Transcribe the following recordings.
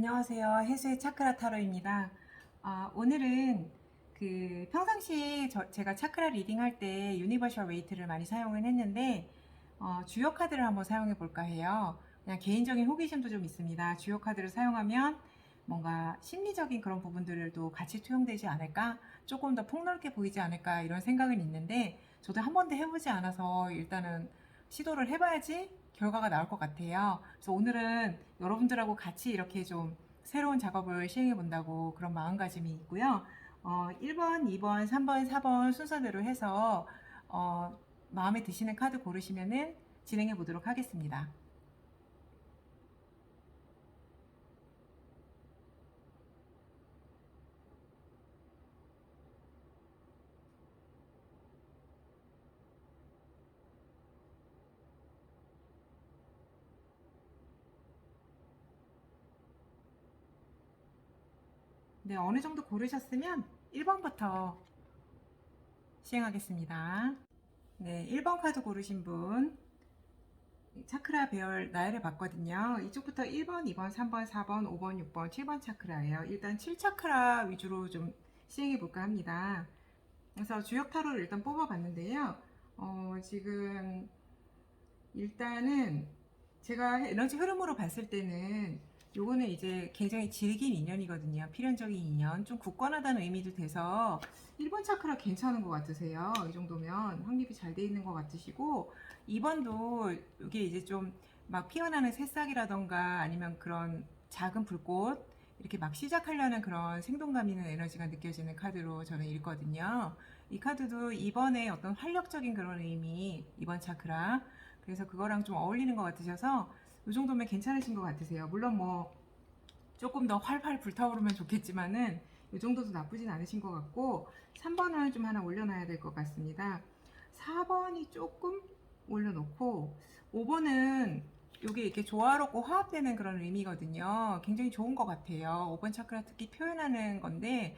안녕하세요. 해수의 차크라 타로입니다. 오늘은 평상시 제가 차크라 리딩 할 때 유니버셜 웨이트를 많이 사용을 했는데 주요 카드를 한번 사용해 볼까 해요. 그냥 개인적인 호기심도 좀 있습니다. 주요 카드를 사용하면 뭔가 심리적인 그런 부분들도 같이 투영되지 않을까? 조금 더 폭넓게 보이지 않을까? 이런 생각은 있는데 저도 한 번도 해보지 않아서 일단은 시도를 해봐야지 결과가 나올 것 같아요. 그래서 오늘은 여러분들하고 같이 이렇게 좀 새로운 작업을 시행해 본다고 그런 마음가짐이 있고요. 1번, 2번, 3번, 4번 순서대로 해서 마음에 드시는 카드 고르시면은 진행해 보도록 하겠습니다. 네, 어느 정도 고르셨으면 1번부터 시행하겠습니다. 네, 1번 카드 고르신 분 차크라 배열 나열을 봤거든요. 이쪽부터 1번, 2번, 3번, 4번, 5번, 6번, 7번 차크라예요. 일단 7차크라 위주로 좀 시행해 볼까 합니다. 그래서 주역 타로를 일단 뽑아봤는데요. 지금 일단은 제가 에너지 흐름으로 봤을 때는 요거는 이제 굉장히 질긴 인연이거든요. 필연적인 인연. 좀 굳건하다는 의미도 돼서 1번 차크라 괜찮은 것 같으세요. 이 정도면 확립이 잘 돼 있는 것 같으시고 2번도 이게 이제 좀 막 피어나는 새싹이라던가 아니면 그런 작은 불꽃 이렇게 막 시작하려는 그런 생동감 있는 에너지가 느껴지는 카드로 저는 읽거든요. 이 카드도 2번의 어떤 활력적인 그런 의미, 2번 차크라. 그래서 그거랑 좀 어울리는 것 같으셔서 이 정도면 괜찮으신 것 같으세요. 물론 뭐 조금 더 활활 불타오르면 좋겠지만은 이 정도도 나쁘진 않으신 것 같고 3번을 좀 하나 올려놔야 될 것 같습니다. 4번이 조금 올려놓고 5번은 이게 이렇게 조화롭고 화합되는 그런 의미거든요. 굉장히 좋은 것 같아요. 5번 차크라 특히 표현하는 건데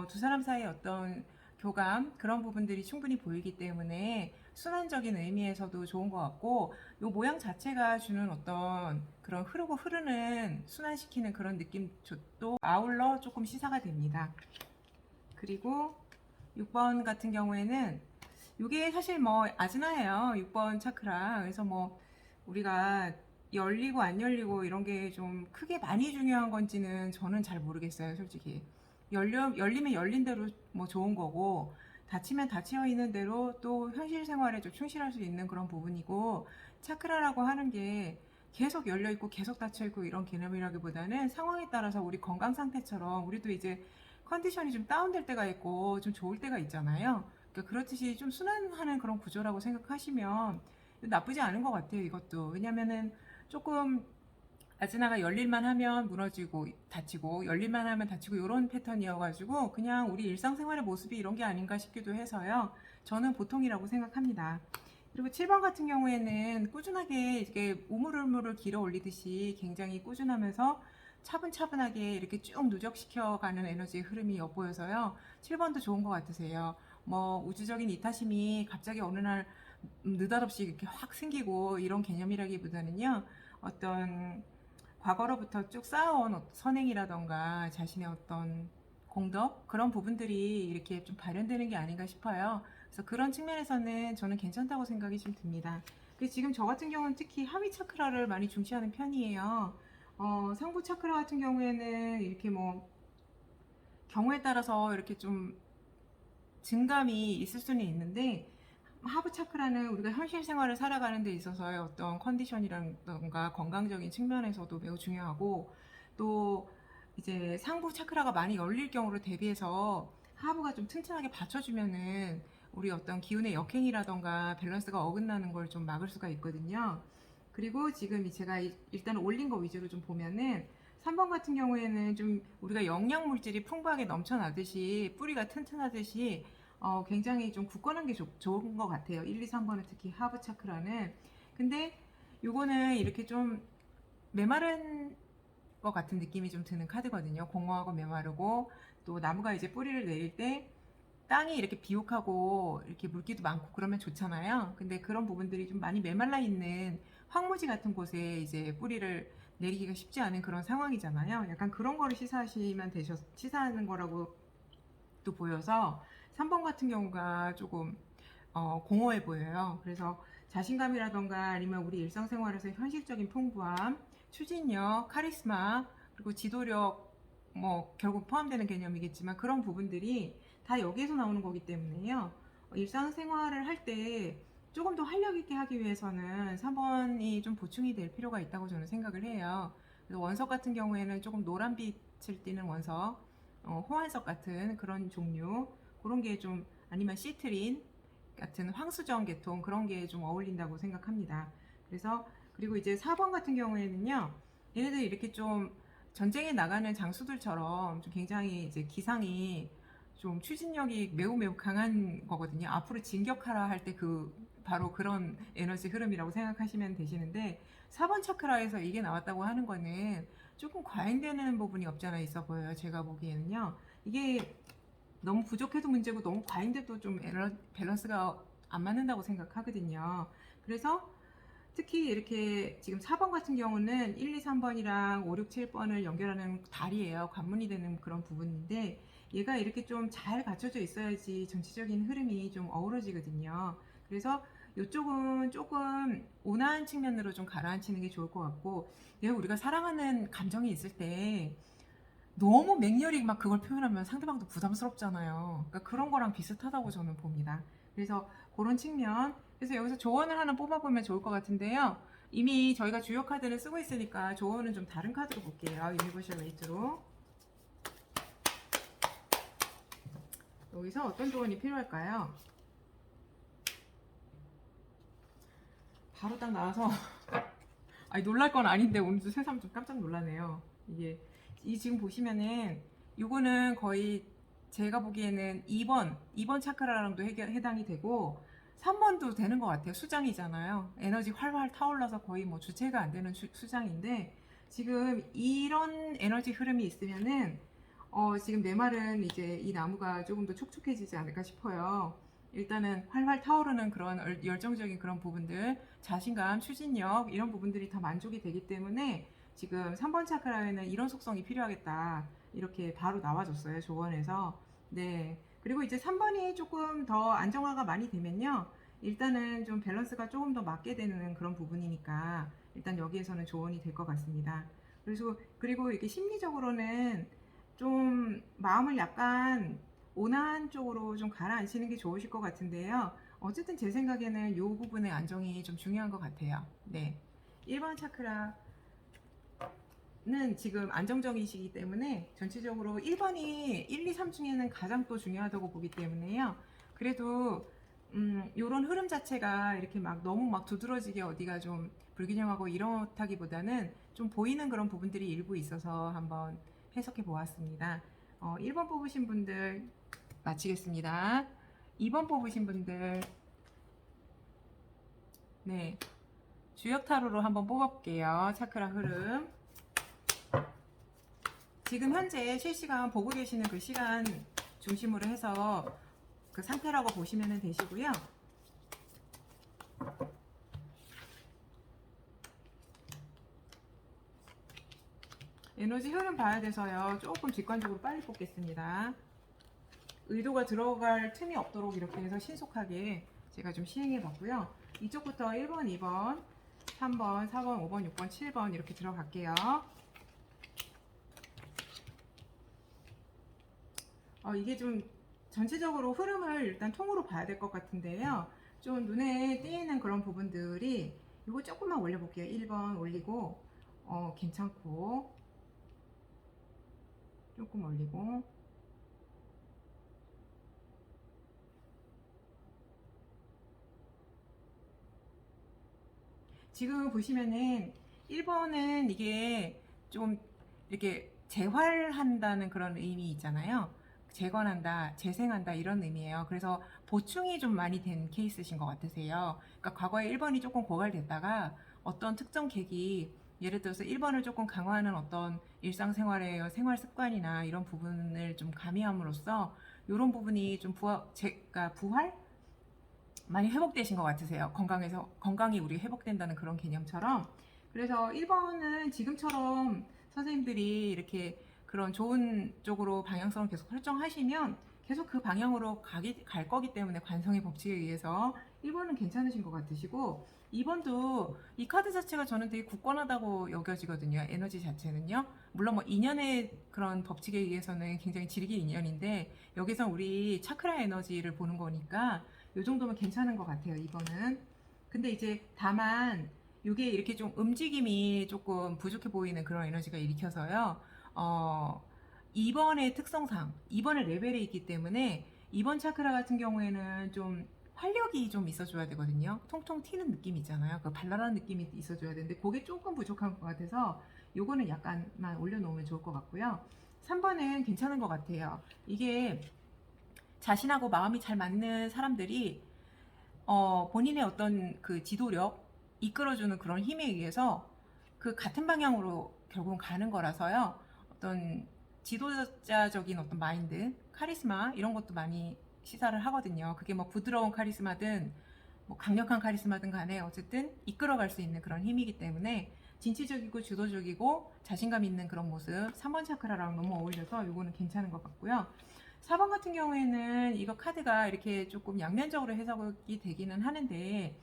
두 사람 사이의 어떤 교감 그런 부분들이 충분히 보이기 때문에 순환적인 의미에서도 좋은 것 같고 이 모양 자체가 주는 어떤 그런 흐르고 흐르는 순환시키는 그런 느낌도 아울러 조금 시사가 됩니다. 그리고 6번 같은 경우에는 이게 사실 뭐 아즈나예요. 6번 차크라. 그래서 뭐 우리가 열리고 안 열리고 이런 게 좀 크게 많이 중요한 건지는 저는 잘 모르겠어요, 솔직히. 열리면 열린 대로 뭐 좋은 거고, 닫히면 닫혀 있는 대로 또 현실 생활에 좀 충실할 수 있는 그런 부분이고, 차크라라고 하는 게 계속 열려 있고 계속 닫혀 있고 이런 개념이라기보다는 상황에 따라서 우리 건강 상태처럼 우리도 이제 컨디션이 좀 다운될 때가 있고 좀 좋을 때가 있잖아요. 그러니까 그렇듯이 좀 순환하는 그런 구조라고 생각하시면 나쁘지 않은 것 같아요, 이것도. 왜냐면은 조금 아즈나가 열릴만 하면 무너지고 닫히고 열릴만 하면 닫히고 이런 패턴이어가지고 그냥 우리 일상생활의 모습이 이런 게 아닌가 싶기도 해서요. 저는 보통이라고 생각합니다. 그리고 7번 같은 경우에는 꾸준하게 이렇게 우물우물을 길어 올리듯이 굉장히 꾸준하면서 차분차분하게 이렇게 쭉 누적시켜가는 에너지의 흐름이 엿보여서요. 7번도 좋은 것 같으세요. 뭐 우주적인 이타심이 갑자기 어느 날 느닷없이 이렇게 확 생기고 이런 개념이라기보다는요. 어떤 과거로부터 쭉 쌓아온 선행이라던가 자신의 어떤 공덕 그런 부분들이 이렇게 좀 발현되는 게 아닌가 싶어요. 그래서 그런 측면에서는 저는 괜찮다고 생각이 좀 듭니다. 지금 저 같은 경우는 특히 하위 차크라를 많이 중시하는 편이에요. 상부 차크라 같은 경우에는 이렇게 뭐 경우에 따라서 이렇게 좀 증감이 있을 수는 있는데 하부 차크라는 우리가 현실 생활을 살아가는 데 있어서의 어떤 컨디션이라던가 건강적인 측면에서도 매우 중요하고 또 이제 상부 차크라가 많이 열릴 경우를 대비해서 하부가 좀 튼튼하게 받쳐주면은 우리 어떤 기운의 역행이라던가 밸런스가 어긋나는 걸 좀 막을 수가 있거든요. 그리고 지금 제가 일단 올린 거 위주로 좀 보면은 3번 같은 경우에는 좀 우리가 영양 물질이 풍부하게 넘쳐나듯이 뿌리가 튼튼하듯이 굉장히 좀 굳건한 게 좋은 것 같아요. 1, 2, 3번은 특히 하부 차크라는. 근데 요거는 이렇게 좀 메마른 것 같은 느낌이 좀 드는 카드거든요. 공허하고 메마르고 또 나무가 이제 뿌리를 내릴 때 땅이 이렇게 비옥하고 이렇게 물기도 많고 그러면 좋잖아요. 근데 그런 부분들이 좀 많이 메말라 있는 황무지 같은 곳에 이제 뿌리를 내리기가 쉽지 않은 그런 상황이잖아요. 약간 그런 거를 시사하는 거라고 또 보여서 3번 같은 경우가 조금 공허해 보여요. 그래서 자신감이라던가 아니면 우리 일상생활에서 현실적인 풍부함, 추진력, 카리스마, 그리고 지도력, 뭐 결국 포함되는 개념이겠지만 그런 부분들이 다 여기에서 나오는 거기 때문에요. 일상생활을 할 때 조금 더 활력 있게 하기 위해서는 3번이 좀 보충이 될 필요가 있다고 저는 생각을 해요. 그래서 원석 같은 경우에는 조금 노란빛을 띠는 원석, 호환석 같은 그런 종류, 그런 게 좀, 아니면 시트린 같은 황수정 계통, 그런 게 좀 어울린다고 생각합니다. 그래서 그리고 이제 4번 같은 경우에는요, 얘네들이 이렇게 좀 전쟁에 나가는 장수들처럼 좀 굉장히 이제 기상이 좀 추진력이 매우 매우 강한 거거든요. 앞으로 진격하라 할 때 바로 그런 에너지 흐름이라고 생각하시면 되시는데, 4번 차크라에서 이게 나왔다고 하는 거는 조금 과잉되는 부분이 없지 않아 있어 보여요. 제가 보기에는요. 이게 너무 부족해도 문제고 너무 과잉돼도 좀 밸런스가 안 맞는다고 생각하거든요. 그래서 특히 이렇게 지금 4번 같은 경우는 1, 2, 3번이랑 5, 6, 7번을 연결하는 다리예요. 관문이 되는 그런 부분인데, 얘가 이렇게 좀 잘 갖춰져 있어야지 전체적인 흐름이 좀 어우러지거든요. 그래서 이쪽은 조금 온화한 측면으로 좀 가라앉히는 게 좋을 것 같고, 내가 우리가 사랑하는 감정이 있을 때 너무 맹렬히 막 그걸 표현하면 상대방도 부담스럽잖아요. 그러니까 그런 거랑 비슷하다고 저는 봅니다. 그래서 그런 측면. 그래서 여기서 조언을 하나 뽑아보면 좋을 것 같은데요. 이미 저희가 주요 카드를 쓰고 있으니까 조언은 좀 다른 카드로 볼게요. 유니버셜 웨이트로. 여기서 어떤 조언이 필요할까요? 바로 딱 나와서 아니 놀랄 건 아닌데 오늘도 새삼 좀 깜짝 놀라네요. 이게 이 지금 보시면은 요거는 거의 제가 보기에는 2번 차크라랑도 해당이 되고 3번도 되는 것 같아요. 수장이잖아요. 에너지 활활 타올라서 거의 뭐 주체가 안 되는 수장인데 지금 이런 에너지 흐름이 있으면은 지금 내 말은 이제 이 나무가 조금 더 촉촉해지지 않을까 싶어요. 일단은 활활 타오르는 그런 열정적인 그런 부분들, 자신감, 추진력 이런 부분들이 다 만족이 되기 때문에 지금 3번 차크라에는 이런 속성이 필요하겠다. 이렇게 바로 나와줬어요. 조언에서. 네. 그리고 이제 3번이 조금 더 안정화가 많이 되면요. 일단은 좀 밸런스가 조금 더 맞게 되는 그런 부분이니까 일단 여기에서는 조언이 될 것 같습니다. 그리고 이게 심리적으로는 좀 마음을 약간 온화한 쪽으로 좀 가라앉히는 게 좋으실 것 같은데요. 어쨌든 제 생각에는 이 부분의 안정이 좀 중요한 것 같아요. 네. 1번 차크라는 지금 안정적이시기 때문에 전체적으로 1번이 1, 2, 3 중에는 가장 또 중요하다고 보기 때문에요. 그래도 요런 흐름 자체가 이렇게 막 너무 막 두드러지게 어디가 좀 불균형하고 이렇다기보다는 좀 보이는 그런 부분들이 일부 있어서 한번 해석해 보았습니다. 1번 뽑으신 분들 마치겠습니다. 2번 뽑으신 분들, 네, 주역 타로로 한번 뽑아볼게요. 차크라 흐름. 지금 현재 실시간 보고 계시는 그 시간 중심으로 해서 그 상태라고 보시면 되시고요. 에너지 흐름 봐야 돼서요. 조금 직관적으로 빨리 뽑겠습니다. 의도가 들어갈 틈이 없도록 이렇게 해서 신속하게 제가 좀 시행해 봤고요. 이쪽부터 1번, 2번, 3번, 4번, 5번, 6번, 7번 이렇게 들어갈게요. 이게 좀 전체적으로 흐름을 일단 통으로 봐야 될 것 같은데요. 좀 눈에 띄는 그런 부분들이 이거 조금만 올려볼게요. 1번 올리고 괜찮고 조금 올리고 지금 보시면은 1번은 이게 좀 이렇게 재활한다는 그런 의미 있잖아요. 재건한다, 재생한다 이런 의미예요. 그래서 보충이 좀 많이 된 케이스신 것 같으세요. 그러니까 과거에 1번이 조금 고갈됐다가 어떤 특정 계기, 예를 들어서 1번을 조금 강화하는 어떤 일상생활의 생활 습관이나 이런 부분을 좀 가미함으로써 이런 부분이 좀 부활? 많이 회복되신 것 같으세요. 건강이 우리 회복된다는 그런 개념처럼. 그래서 1번은 지금처럼 선생님들이 이렇게 그런 좋은 쪽으로 방향성을 계속 설정하시면 계속 그 방향으로 갈 거기 때문에 관성의 법칙에 의해서 1번은 괜찮으신 것 같으시고, 2번도 이 카드 자체가 저는 되게 굳건하다고 여겨지거든요. 에너지 자체는요. 물론 뭐 인연의 그런 법칙에 의해서는 굉장히 질긴 인연인데, 여기서 우리 차크라 에너지를 보는 거니까 이 정도면 괜찮은 것 같아요. 2번은. 근데 이제 다만 이게 이렇게 좀 움직임이 조금 부족해 보이는 그런 에너지가 일으켜서요. 2번의 특성상 2번의 레벨이 있기 때문에 2번 차크라 같은 경우에는 좀 활력이 좀 있어줘야 되거든요. 통통 튀는 느낌 있잖아요. 그 발랄한 느낌이 있어줘야 되는데 그게 조금 부족한 것 같아서 요거는 약간만 올려놓으면 좋을 것 같고요. 3번은 괜찮은 것 같아요. 이게 자신하고 마음이 잘 맞는 사람들이 본인의 어떤 그 지도력, 이끌어주는 그런 힘에 의해서 그 같은 방향으로 결국은 가는 거라서요. 어떤 지도자적인 어떤 마인드, 카리스마 이런 것도 많이 시사를 하거든요. 그게 뭐 부드러운 카리스마든 뭐 강력한 카리스마든 간에 어쨌든 이끌어갈 수 있는 그런 힘이기 때문에 진취적이고 주도적이고 자신감 있는 그런 모습 3번 차크라랑 너무 어울려서 이거는 괜찮은 것 같고요. 4번 같은 경우에는 이거 카드가 이렇게 조금 양면적으로 해석이 되기는 하는데,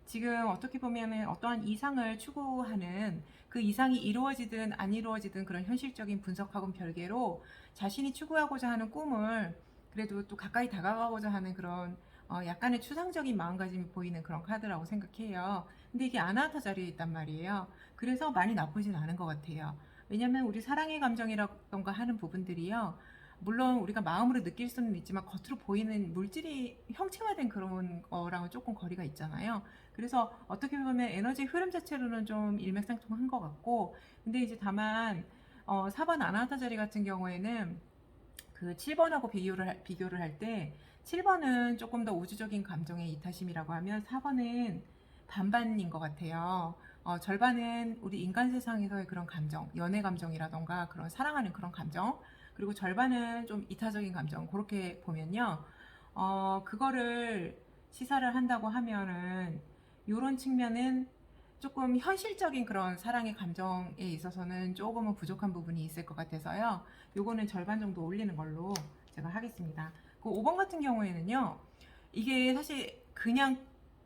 지금 어떻게 보면은 어떠한 이상을 추구하는 그 이상이 이루어지든 안 이루어지든 그런 현실적인 분석하고는 별개로 자신이 추구하고자 하는 꿈을 그래도 또 가까이 다가가고자 하는 그런 약간의 추상적인 마음가짐이 보이는 그런 카드라고 생각해요. 근데 이게 아나타 자리에 있단 말이에요. 그래서 많이 나쁘진 않은 것 같아요. 왜냐면 우리 사랑의 감정이라던가 하는 부분들이요. 물론 우리가 마음으로 느낄 수는 있지만 겉으로 보이는 물질이 형체화된 그런 거랑은 조금 거리가 있잖아요. 그래서 어떻게 보면 에너지 흐름 자체로는 좀 일맥상통한 것 같고, 근데 이제 다만 4번 아나하타 자리 같은 경우에는 그 7번하고 비교를 할 때 7번은 조금 더 우주적인 감정의 이타심이라고 하면 4번은 반반인 것 같아요. 절반은 우리 인간 세상에서의 그런 감정, 연애 감정이라던가 그런 사랑하는 그런 감정, 그리고 절반은 좀 이타적인 감정, 그렇게 보면요. 그거를 시사를 한다고 하면은 이런 측면은 조금 현실적인 그런 사랑의 감정에 있어서는 조금은 부족한 부분이 있을 것 같아서요. 요거는 절반 정도 올리는 걸로 제가 하겠습니다. 그 5번 같은 경우에는요. 이게 사실 그냥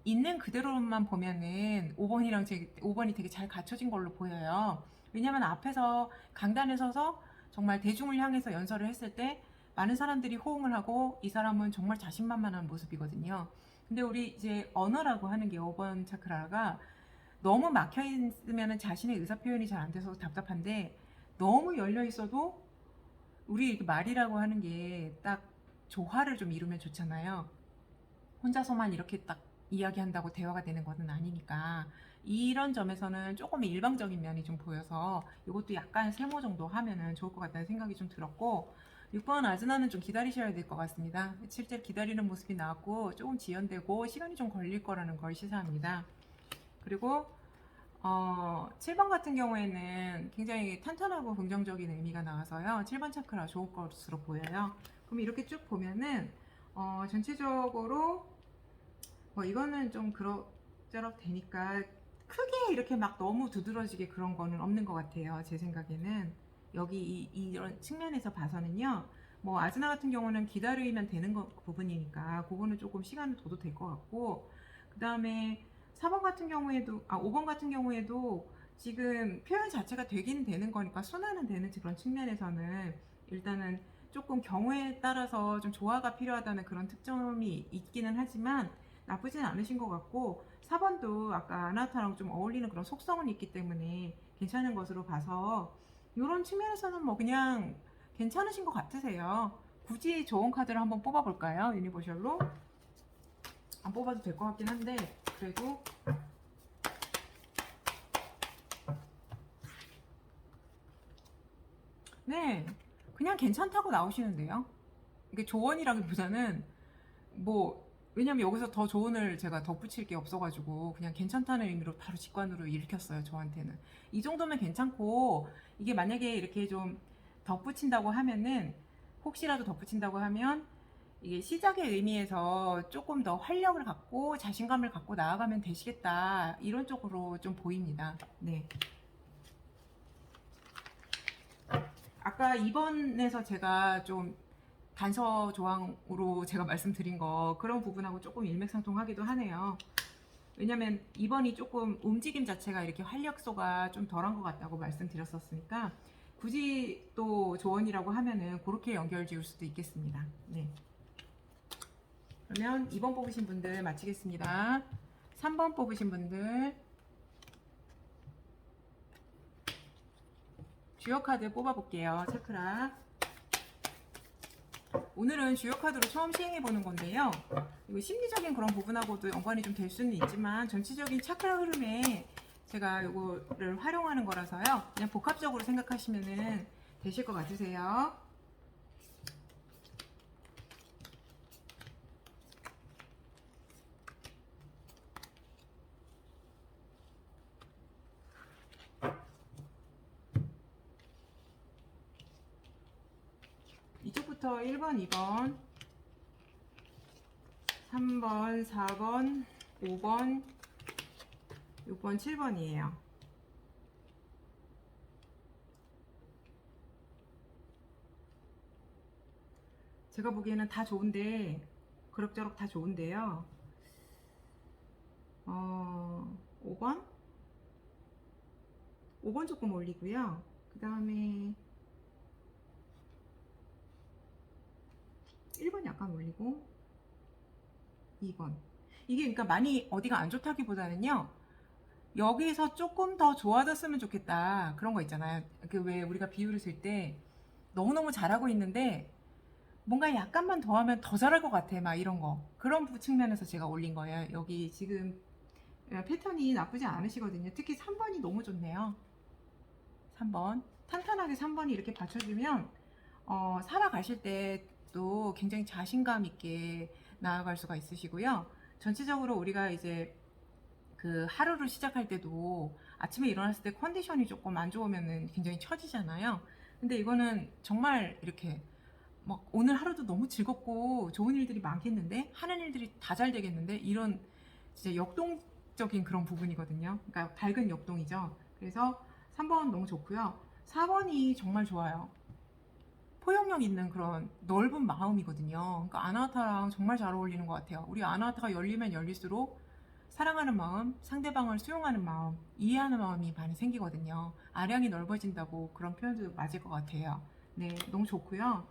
있는 그대로만 보면은 5번이 되게 잘 갖춰진 걸로 보여요. 왜냐면 앞에서 강단에 서서 정말 대중을 향해서 연설을 했을 때 많은 사람들이 호응을 하고 이 사람은 정말 자신만만한 모습이거든요. 근데 우리 이제 언어라고 하는 게 5번 차크라가 너무 막혀 있으면 자신의 의사 표현이 잘 안 돼서 답답한데, 너무 열려 있어도 우리 말이라고 하는 게 딱 조화를 좀 이루면 좋잖아요. 혼자서만 이렇게 딱 이야기한다고 대화가 되는 것은 아니니까 이런 점에서는 조금 일방적인 면이 좀 보여서 이것도 약간 세모 정도 하면은 좋을 것 같다는 생각이 좀 들었고, 6번 아즈나는 좀 기다리셔야 될 것 같습니다. 실제 기다리는 모습이 나왔고 조금 지연되고 시간이 좀 걸릴 거라는 걸 시사합니다. 그리고 7번 같은 경우에는 굉장히 탄탄하고 긍정적인 의미가 나와서요. 7번 차크라 좋을 것으로 보여요. 그럼 이렇게 쭉 보면은 전체적으로 뭐 이거는 좀 그럭저럭 되니까 크게 이렇게 막 너무 두드러지게 그런 거는 없는 것 같아요. 제 생각에는 여기 이런 측면에서 봐서는요. 뭐 아즈나 같은 경우는 기다리면 되는 부분이니까 그거는 조금 시간을 둬도 될 것 같고, 그 다음에 4번 같은 경우에도 5번 같은 경우에도 지금 표현 자체가 되긴 되는 거니까 순환은 되는 그런 측면에서는 일단은 조금 경우에 따라서 좀 조화가 필요하다는 그런 특점이 있기는 하지만 나쁘진 않으신 것 같고, 4번도 아까 아나타랑 좀 어울리는 그런 속성은 있기 때문에 괜찮은 것으로 봐서 이런 측면에서는 뭐 그냥 괜찮으신 것 같으세요. 굳이 좋은 카드를 한번 뽑아볼까요? 유니버셜로 안 뽑아도 될 것 같긴 한데 그래도 네, 그냥 괜찮다고 나오시는데요. 이게 조언이라기보다는 뭐, 왜냐면 여기서 더 조언을 제가 덧붙일 게 없어가지고 그냥 괜찮다는 의미로 바로 직관으로 읽혔어요. 저한테는 이 정도면 괜찮고, 이게 만약에 이렇게 좀 덧붙인다고 하면은, 혹시라도 덧붙인다고 하면 이게 시작의 의미에서 조금 더 활력을 갖고 자신감을 갖고 나아가면 되시겠다, 이런 쪽으로 좀 보입니다. 네. 아까 2번에서 제가 좀 단서 조항으로 제가 말씀드린 거, 그런 부분하고 조금 일맥상통하기도 하네요. 왜냐면 2번이 조금 움직임 자체가 이렇게 활력소가 좀 덜한 것 같다고 말씀드렸었으니까, 굳이 또 조언이라고 하면은 그렇게 연결 지을 수도 있겠습니다. 네. 그러면 2번 뽑으신 분들 마치겠습니다. 3번 뽑으신 분들 주요 카드 뽑아볼게요. 차크라. 오늘은 주요 카드로 처음 시행해보는 건데요. 이거 심리적인 그런 부분하고도 연관이 좀 될 수는 있지만, 전체적인 차크라 흐름에 제가 이거를 활용하는 거라서요. 그냥 복합적으로 생각하시면 되실 것 같으세요. 이쪽부터 1번, 2번, 3번, 4번, 5번, 6번, 7번이에요. 제가 보기에는 다 좋은데, 그럭저럭 다 좋은데요. 5번? 5번 조금 올리고요. 그 다음에 1번 약간 올리고 2번. 이게 그러니까 많이 어디가 안 좋다기보다는요, 여기서 조금 더 좋아졌으면 좋겠다, 그런 거 있잖아요. 그 왜 우리가 비유를 쓸 때 너무너무 잘하고 있는데 뭔가 약간만 더 하면 더 잘할 것 같아, 막 이런 거, 그런 측면에서 제가 올린 거예요. 여기 지금 패턴이 나쁘지 않으시거든요. 특히 3번이 너무 좋네요. 3번 탄탄하게 3번이 이렇게 받쳐주면 살아가실 때도 굉장히 자신감 있게 나아갈 수가 있으시고요. 전체적으로 우리가 이제 그 하루를 시작할 때도 아침에 일어났을 때 컨디션이 조금 안 좋으면 굉장히 처지잖아요. 근데 이거는 정말 이렇게 막 오늘 하루도 너무 즐겁고 좋은 일들이 많겠는데, 하는 일들이 다 잘 되겠는데, 이런 진짜 역동적인 그런 부분이거든요. 그러니까 밝은 역동이죠. 그래서 3번 너무 좋고요. 4번이 정말 좋아요. 포용력 있는 그런 넓은 마음이거든요. 그러니까 아나타랑 정말 잘 어울리는 것 같아요. 우리 아나타가 열리면 열릴수록 사랑하는 마음, 상대방을 수용하는 마음, 이해하는 마음이 많이 생기거든요. 아량이 넓어진다고 그런 표현도 맞을 것 같아요. 네, 너무 좋고요.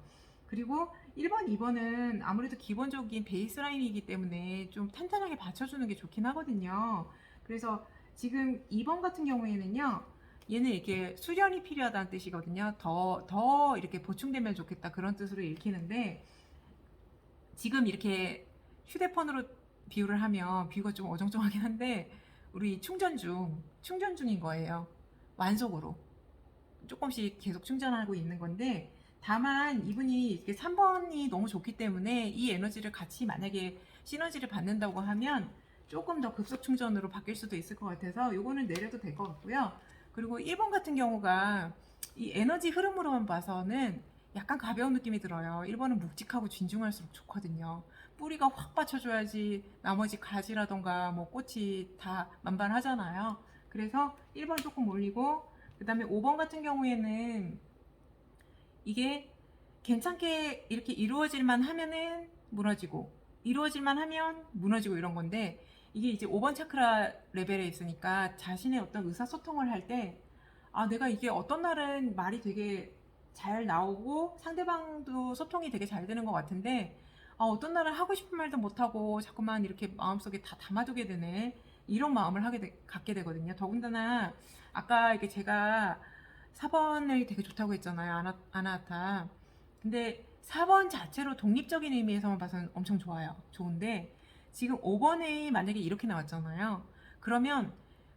그리고 1번, 2번은 아무래도 기본적인 베이스라인이기 때문에 좀 탄탄하게 받쳐주는 게 좋긴 하거든요. 그래서 지금 2번 같은 경우에는요, 얘는 이렇게 수련이 필요하다는 뜻이거든요. 더 이렇게 보충되면 좋겠다, 그런 뜻으로 읽히는데, 지금 이렇게 휴대폰으로 비유를 하면 비유가 좀 어정쩡하긴 한데, 우리 충전 중인 거예요. 완속으로 조금씩 계속 충전하고 있는 건데, 다만 이분이 이렇게 3번이 너무 좋기 때문에 이 에너지를 같이 만약에 시너지를 받는다고 하면 조금 더 급속 충전으로 바뀔 수도 있을 것 같아서 요거는 내려도 될 것 같고요. 그리고 1번 같은 경우가 이 에너지 흐름으로만 봐서는 약간 가벼운 느낌이 들어요. 1번은 묵직하고 진중할수록 좋거든요. 뿌리가 확 받쳐줘야지 나머지 가지라던가 뭐 꽃이 다 만발하잖아요. 그래서 1번 조금 올리고, 그 다음에 5번 같은 경우에는 이게 괜찮게 이렇게 이루어질만 하면은 무너지고, 이루어질만 하면 무너지고, 이런 건데, 이게 이제 5번 차크라 레벨에 있으니까 자신의 어떤 의사소통을 할 때, 아, 내가 이게 어떤 날은 말이 되게 잘 나오고 상대방도 소통이 되게 잘 되는 것 같은데, 아, 어떤 날은 하고 싶은 말도 못하고 자꾸만 이렇게 마음속에 다 담아두게 되네, 이런 마음을 갖게 되거든요. 더군다나 아까 이게 제가 4번을 되게 좋다고 했잖아요. 아나타. 근데 4번 자체로 독립적인 의미에서만 봐서는 엄청 좋아요. 좋은데 지금 5번에 만약에 이렇게 나왔잖아요. 그러면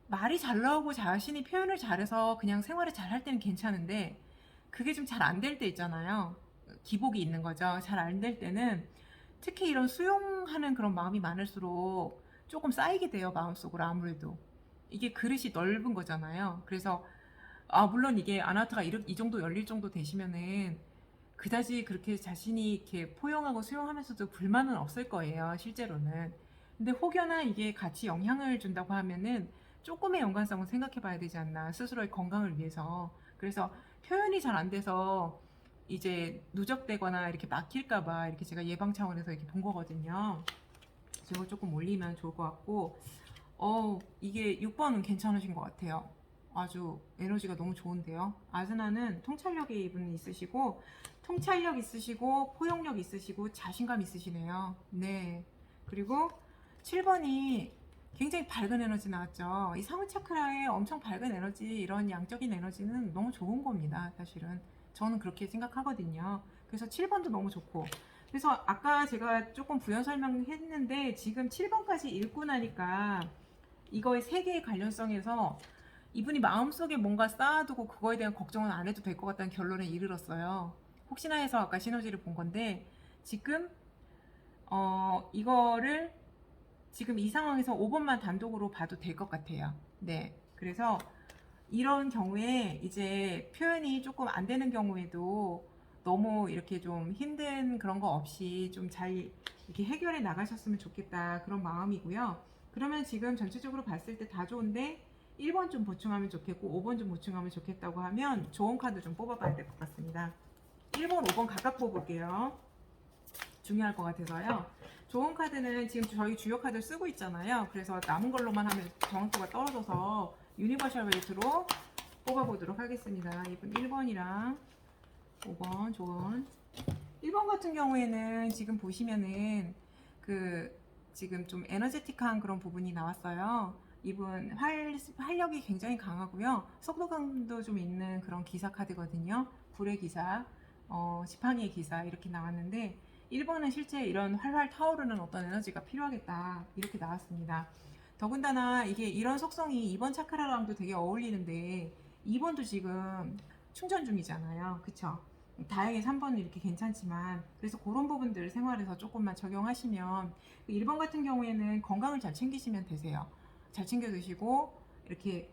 말이 잘 나오고 자신이 표현을 잘해서 그냥 생활을 잘 할 때는 괜찮은데, 그게 좀 잘 안 될 때 있잖아요. 기복이 있는 거죠. 잘 안 될 때는 특히 이런 수용하는 그런 마음이 많을수록 조금 쌓이게 돼요. 마음속으로. 아무래도 이게 그릇이 넓은 거잖아요. 그래서 물론 이게 아나타가 이 정도 열릴 정도 되시면은 그다지 그렇게 자신이 이렇게 포용하고 수용하면서도 불만은 없을 거예요, 실제로는. 근데 혹여나 이게 같이 영향을 준다고 하면은 조금의 연관성을 생각해 봐야 되지 않나, 스스로의 건강을 위해서. 그래서 표현이 잘 안 돼서 이제 누적되거나 이렇게 막힐까 봐 이렇게 제가 예방 차원에서 이렇게 본 거거든요. 이걸 조금 올리면 좋을 것 같고, 이게 6번은 괜찮으신 것 같아요. 아주 에너지가 너무 좋은데요. 아즈나는 통찰력이 이분 있으시고, 통찰력 있으시고, 포용력 있으시고, 자신감 있으시네요. 네. 그리고 7번이 굉장히 밝은 에너지 나왔죠. 이 상위 차크라의 엄청 밝은 에너지, 이런 양적인 에너지는 너무 좋은 겁니다. 사실은. 저는 그렇게 생각하거든요. 그래서 7번도 너무 좋고. 그래서 아까 제가 조금 부연 설명했는데 지금 7번까지 읽고 나니까 이거의 세 개의 관련성에서 이분이 마음속에 뭔가 쌓아두고 그거에 대한 걱정은 안 해도 될 것 같다는 결론에 이르렀어요. 혹시나 해서 아까 시너지를 본 건데 지금 이거를 지금 이 상황에서 5번만 단독으로 봐도 될 것 같아요. 네. 그래서 이런 경우에 이제 표현이 조금 안 되는 경우에도 너무 이렇게 좀 힘든 그런 거 없이 좀 잘 이렇게 해결해 나가셨으면 좋겠다, 그런 마음이고요. 그러면 지금 전체적으로 봤을 때 다 좋은데 1번 좀 보충하면 좋겠고 5번 좀 보충하면 좋겠다고 하면 좋은 카드 좀 뽑아봐야 될 것 같습니다. 1번, 5번 각각 뽑을게요. 중요할 것 같아서요. 좋은 카드는 지금 저희 주요 카드를 쓰고 있잖아요. 그래서 남은 걸로만 하면 정확도가 떨어져서 유니버셜 웨이트로 뽑아보도록 하겠습니다. 이분 1번이랑 5번 좋은. 1번 같은 경우에는 지금 보시면은 그 지금 좀 에너제틱한 그런 부분이 나왔어요. 이분 활력이 굉장히 강하고요. 속도감도 좀 있는 그런 기사 카드거든요. 불의 기사, 지팡이의 기사 이렇게 나왔는데 1번은 실제 이런 활활 타오르는 어떤 에너지가 필요하겠다 이렇게 나왔습니다. 더군다나 이게 이런 속성이 2번 차크라랑도 되게 어울리는데 2번도 지금 충전 중이잖아요. 그쵸? 다행히 3번은 이렇게 괜찮지만 그래서 그런 부분들 생활에서 조금만 적용하시면 1번 같은 경우에는 건강을 잘 챙기시면 되세요. 잘 챙겨 드시고 이렇게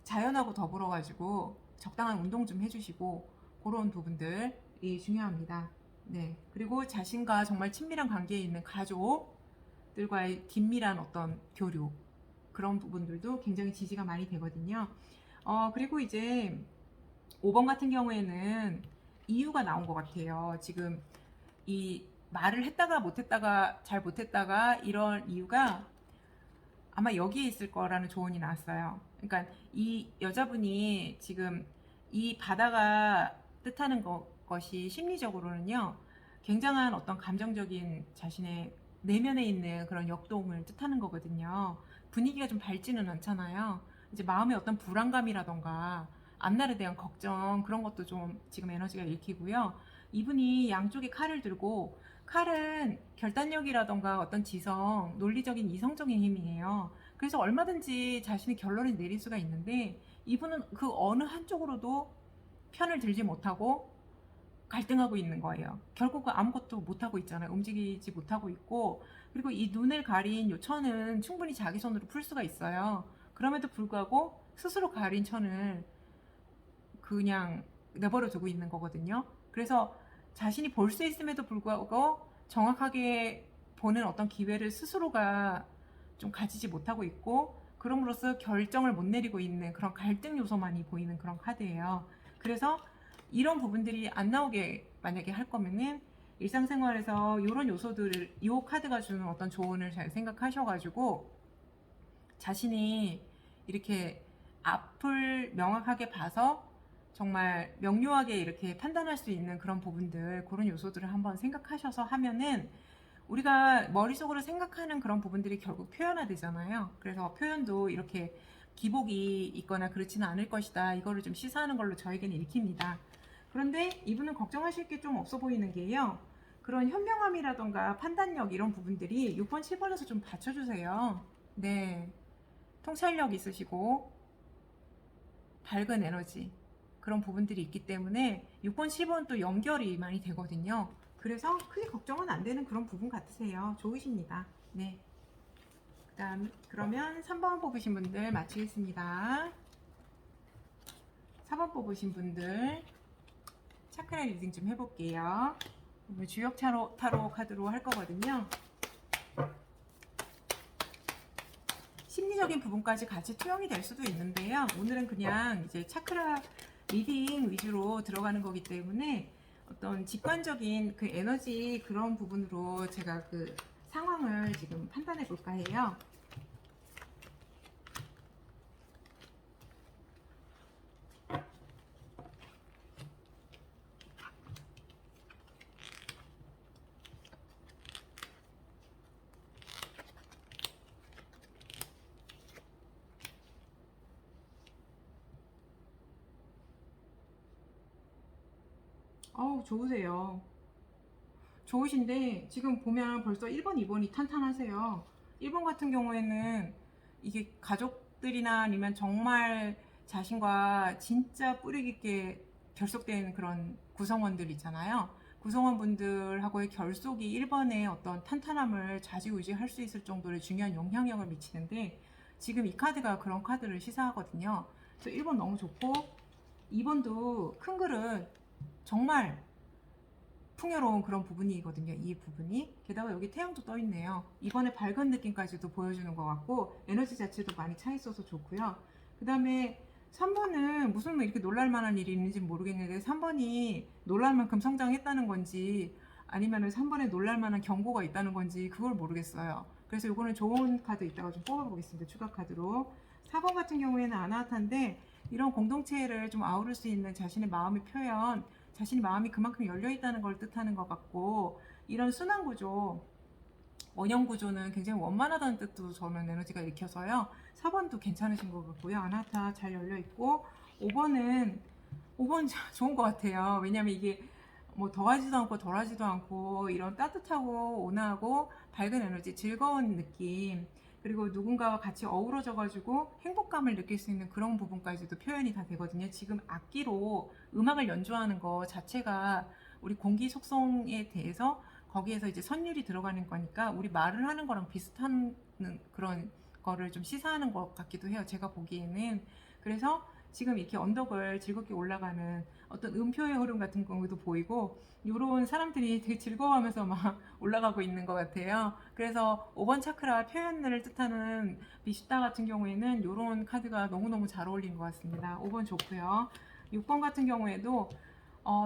자연하고 더불어 가지고 적당한 운동 좀 해주시고 그런 부분들이 중요합니다. 네. 그리고 자신과 정말 친밀한 관계에 있는 가족들과의 긴밀한 어떤 교류, 그런 부분들도 굉장히 지지가 많이 되거든요. 그리고 이제 5번 같은 경우에는 이유가 나온 것 같아요. 지금 이 말을 했다가 못했다가 잘 못했다가 이런 이유가 아마 여기에 있을 거라는 조언이 나왔어요. 그러니까 이 여자분이 지금 이 바다가 뜻하는 것이 심리적으로는요, 굉장한 어떤 감정적인 자신의 내면에 있는 그런 역동을 뜻하는 거거든요. 분위기가 좀 밝지는 않잖아요. 이제 마음의 어떤 불안감이라던가 앞날에 대한 걱정, 그런 것도 좀 지금 에너지가 읽히고요. 이분이 양쪽에 칼을 들고, 칼은 결단력이라던가 어떤 지성, 논리적인 이성적인 힘이에요. 그래서 얼마든지 자신의 결론을 내릴 수가 있는데 이분은 그 어느 한쪽으로도 편을 들지 못하고 갈등하고 있는 거예요. 결국 아무것도 못하고 있잖아요. 움직이지 못하고 있고, 그리고 이 눈을 가린 요 천은 충분히 자기 손으로 풀 수가 있어요. 그럼에도 불구하고 스스로 가린 천을 그냥 내버려 두고 있는 거거든요. 그래서 자신이 볼 수 있음에도 불구하고 정확하게 보는 어떤 기회를 스스로가 좀 가지지 못하고 있고, 그럼으로써 결정을 못 내리고 있는 그런 갈등 요소만이 보이는 그런 카드예요. 그래서 이런 부분들이 안 나오게 만약에 할 거면은 일상생활에서 이런 요소들을 이 카드가 주는 어떤 조언을 잘 생각하셔가지고 자신이 이렇게 앞을 명확하게 봐서 정말 명료하게 이렇게 판단할 수 있는 그런 부분들, 그런 요소들을 한번 생각하셔서 하면은 우리가 머릿속으로 생각하는 그런 부분들이 결국 표현화되잖아요. 그래서 표현도 이렇게 기복이 있거나 그렇지는 않을 것이다, 이거를 좀 시사하는 걸로 저에게는 읽힙니다. 그런데 이분은 걱정하실 게 좀 없어 보이는 게요, 그런 현명함이라던가 판단력 이런 부분들이 6번, 7번에서 좀 받쳐주세요. 네. 통찰력 있으시고 밝은 에너지, 그런 부분들이 있기 때문에 6번, 7번 또 연결이 많이 되거든요. 그래서 크게 걱정은 안 되는 그런 부분 같으세요. 좋으십니다. 네. 그러면 3번 뽑으신 분들 마치겠습니다. 4번 뽑으신 분들 차크라 리딩 좀 해볼게요. 주역 타로 카드로 할 거거든요. 심리적인 부분까지 같이 투영이 될 수도 있는데요. 오늘은 그냥 이제 차크라 리딩 위주로 들어가는 거기 때문에 어떤 직관적인 그 에너지 그런 부분으로 제가 그 상황을 지금 판단해 볼까 해요. 어우, 좋으세요. 좋으신데 지금 보면 벌써 1번, 2번이 탄탄하세요. 1번 같은 경우에는 이게 가족들이나 아니면 정말 자신과 진짜 뿌리 깊게 결속된 그런 구성원들 있잖아요. 구성원분들하고의 결속이 1번의 어떤 탄탄함을 좌지우지할 수 있을 정도로 중요한 영향력을 미치는데 지금 이 카드가 그런 카드를 시사하거든요. 그래서 1번 너무 좋고 2번도 큰 그릇 정말 풍요로운 그런 부분이거든요. 이 부분이. 게다가 여기 태양도 떠 있네요. 이번에 밝은 느낌까지도 보여주는 것 같고 에너지 자체도 많이 차 있어서 좋고요. 그 다음에 3번은 무슨 이렇게 놀랄 만한 일이 있는지 모르겠는데 3번이 놀랄 만큼 성장했다는 건지 아니면 3번에 놀랄 만한 경고가 있다는 건지 그걸 모르겠어요. 그래서 이거는 좋은 카드 이따가 좀 뽑아보겠습니다. 추가 카드로. 4번 같은 경우에는 아나타인데 이런 공동체를 좀 아우를 수 있는 자신의 마음의 표현, 자신의 마음이 그만큼 열려있다는 걸 뜻하는 것 같고 이런 순환 구조, 원형 구조는 굉장히 원만하다는 뜻도 저는 에너지가 읽혀서요. 4번도 괜찮으신 것 같고요. 아나타 잘 열려있고 5번 좋은 것 같아요. 왜냐면 이게 뭐 더하지도 않고 덜하지도 않고 이런 따뜻하고 온화하고 밝은 에너지, 즐거운 느낌 그리고 누군가와 같이 어우러져 가지고 행복감을 느낄 수 있는 그런 부분까지도 표현이 다 되거든요. 지금 악기로 음악을 연주하는 거 자체가 우리 공기 속성에 대해서 거기에서 이제 선율이 들어가는 거니까 우리 말을 하는 거랑 비슷한 그런 거를 좀 시사하는 것 같기도 해요. 제가 보기에는. 그래서 지금 이렇게 언덕을 즐겁게 올라가는 어떤 음표의 흐름 같은 경우도 보이고 이런 사람들이 되게 즐거워하면서 막 올라가고 있는 것 같아요. 그래서 5번 차크라 표현을 뜻하는 비슈타 같은 경우에는 이런 카드가 너무너무 잘 어울리는 것 같습니다. 5번 좋고요. 6번 같은 경우에도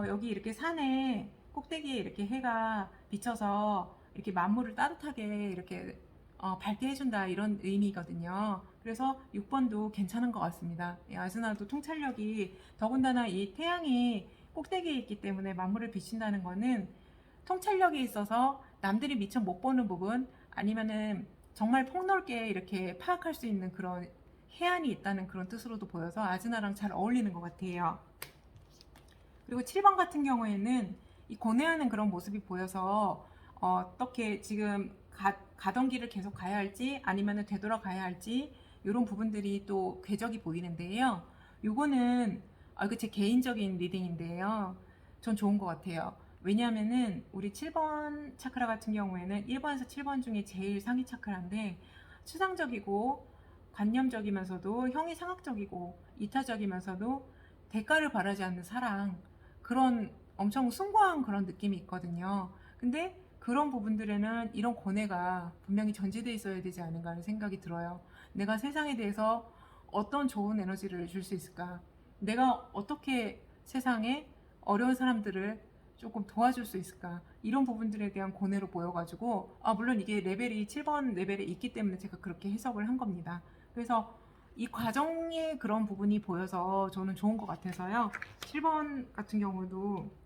여기 이렇게 산에 꼭대기에 이렇게 해가 비쳐서 이렇게 만물을 따뜻하게 이렇게 밝게 해준다 이런 의미거든요. 그래서 6번도 괜찮은 것 같습니다. 아즈나도 통찰력이 더군다나 이 태양이 꼭대기에 있기 때문에 만물을 비친다는 거는 통찰력이 있어서 남들이 미처 못 보는 부분 아니면은 정말 폭넓게 이렇게 파악할 수 있는 그런 해안이 있다는 그런 뜻으로도 보여서 아즈나랑 잘 어울리는 것 같아요. 그리고 7번 같은 경우에는 이 고뇌하는 그런 모습이 보여서 어떻게 지금 가던 길을 계속 가야 할지 아니면 되돌아가야 할지 이런 부분들이 또 궤적이 보이는데요. 요거는 이거 제 개인적인 리딩인데요. 전 좋은 것 같아요. 왜냐하면은 우리 7번 차크라 같은 경우에는 1번에서 7번 중에 제일 상위 차크라인데 추상적이고 관념적이면서도 형이상학적이고 이타적이면서도 대가를 바라지 않는 사랑 그런 엄청 숭고한 그런 느낌이 있거든요. 근데 그런 부분들에는 이런 고뇌가 분명히 전제되어 있어야 되지 않은가 하는 생각이 들어요. 내가 세상에 대해서 어떤 좋은 에너지를 줄 수 있을까? 내가 어떻게 세상에 어려운 사람들을 조금 도와줄 수 있을까? 이런 부분들에 대한 고뇌로 보여가지고, 물론 이게 레벨이 7번 레벨에 있기 때문에 제가 그렇게 해석을 한 겁니다. 그래서 이 과정의 그런 부분이 보여서 저는 좋은 것 같아서요. 7번 같은 경우도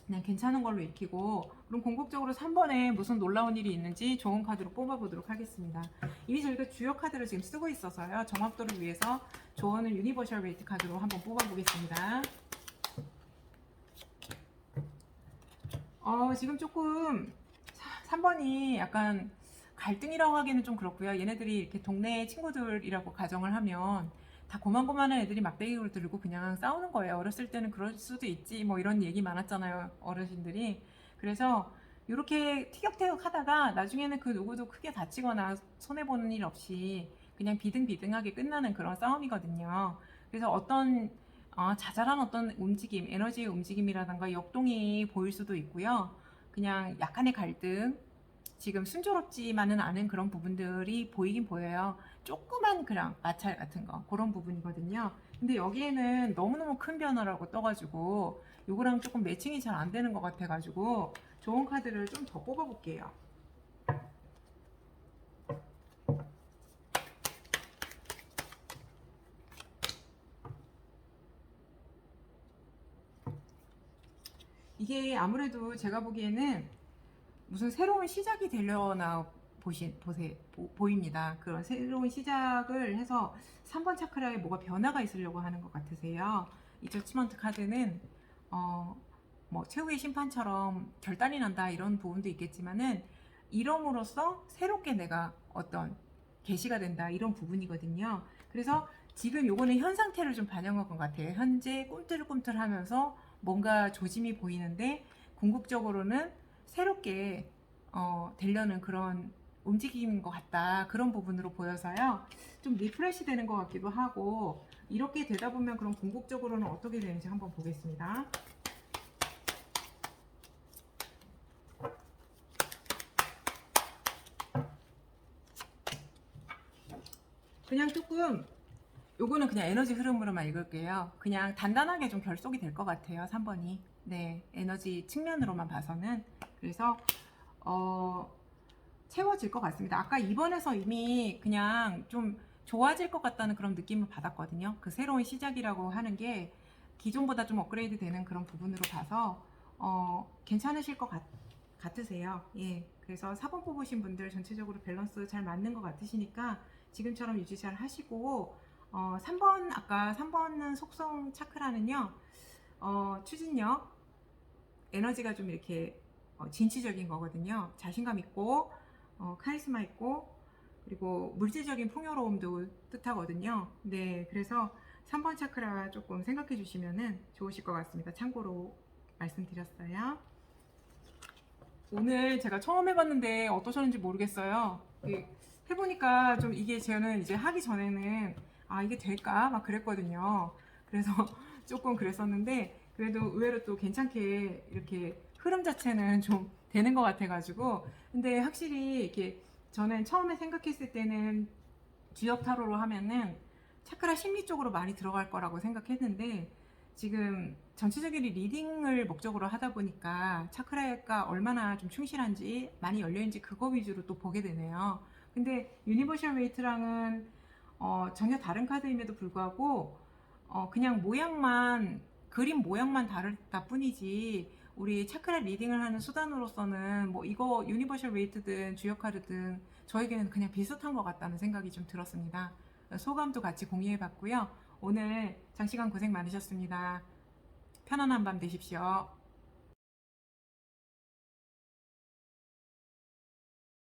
그냥 괜찮은 걸로 익히고 그럼 궁극적으로 3번에 무슨 놀라운 일이 있는지 좋은 카드로 뽑아보도록 하겠습니다. 이미 저희가 주요 카드를 지금 쓰고 있어서요. 정확도를 위해서 좋은 유니버셜 웨이트 카드로 한번 뽑아보겠습니다. 지금 조금 3번이 약간 갈등이라고 하기는 좀 그렇고요. 얘네들이 이렇게 동네 친구들이라고 가정을 하면 다 고만고만한 애들이 막대기를 들고 그냥 싸우는 거예요. 어렸을 때는 그럴 수도 있지 뭐 이런 얘기 많았잖아요. 어르신들이. 그래서 이렇게 티격태격 하다가 나중에는 그 누구도 크게 다치거나 손해보는 일 없이 그냥 비등비등하게 끝나는 그런 싸움이거든요. 그래서 어떤 자잘한 어떤 움직임, 에너지의 움직임이라든가 역동이 보일 수도 있고요. 그냥 약간의 갈등, 지금 순조롭지만은 않은 그런 부분들이 보이긴 보여요. 조그만 그냥 마찰 같은 거, 그런 부분이거든요. 근데 여기에는 너무너무 큰 변화라고 떠가지고 요거랑 조금 매칭이 잘 안 되는 것 같아가지고 좋은 카드를 좀 더 뽑아볼게요. 이게 아무래도 제가 보기에는 무슨 새로운 시작이 되려나 보입니다. 그런 새로운 시작을 해서 3번 차크라에 뭐가 변화가 있으려고 하는 것 같으세요. 이 저치먼트 카드는 뭐 최후의 심판처럼 결단이 난다 이런 부분도 있겠지만은 이름으로써 새롭게 내가 어떤 계시가 된다 이런 부분이거든요. 그래서 지금 요거는 현 상태를 좀 반영한 것 같아요. 현재 꿈틀꿈틀하면서 뭔가 조짐이 보이는데 궁극적으로는 새롭게 되려는 그런 움직임인 것 같다 그런 부분으로 보여서요. 좀 리프레시 되는 것 같기도 하고 이렇게 되다 보면 그럼 궁극적으로는 어떻게 되는지 한번 보겠습니다. 그냥 조금 요거는 그냥 에너지 흐름으로만 읽을게요. 그냥 단단하게 좀 결속이 될 것 같아요. 3번이. 네, 에너지 측면으로만 봐서는. 그래서 채워질 것 같습니다. 아까 2번에서 이미 그냥 좀 좋아질 것 같다는 그런 느낌을 받았거든요. 그 새로운 시작이라고 하는 게 기존보다 좀 업그레이드 되는 그런 부분으로 봐서 괜찮으실 것 같으세요. 예. 그래서 4번 뽑으신 분들 전체적으로 밸런스 잘 맞는 것 같으시니까 지금처럼 유지 잘 하시고 3번 아까 3번은 속성 차크라는요. 추진력 에너지가 좀 이렇게 진취적인 거거든요. 자신감 있고 카리스마 있고 그리고 물질적인 풍요로움도 뜻하거든요. 네, 그래서 3번 차크라 조금 생각해 주시면 좋으실 것 같습니다. 참고로 말씀드렸어요. 오늘 제가 처음 해봤는데 어떠셨는지 모르겠어요. 해보니까 좀 이게 저는 이제 하기 전에는 이게 될까 막 그랬거든요. 그래서 조금 그랬었는데 그래도 의외로 또 괜찮게 이렇게 흐름 자체는 좀 되는 것 같아가지고 근데 확실히 이렇게 저는 처음에 생각했을 때는 주역 타로로 하면은 차크라 심리 쪽으로 많이 들어갈 거라고 생각했는데 지금 전체적인 리딩을 목적으로 하다 보니까 차크라가 얼마나 좀 충실한지 많이 열려있는지 그거 위주로 또 보게 되네요. 근데 유니버셜 웨이트랑은 전혀 다른 카드임에도 불구하고 그냥 모양만 그림 모양만 다르다 뿐이지 우리 차크라 리딩을 하는 수단으로서는 뭐 이거 유니버셜 웨이트든 주역 카드든 저에게는 그냥 비슷한 것 같다는 생각이 좀 들었습니다. 소감도 같이 공유해 봤고요. 오늘 장시간 고생 많으셨습니다. 편안한 밤 되십시오.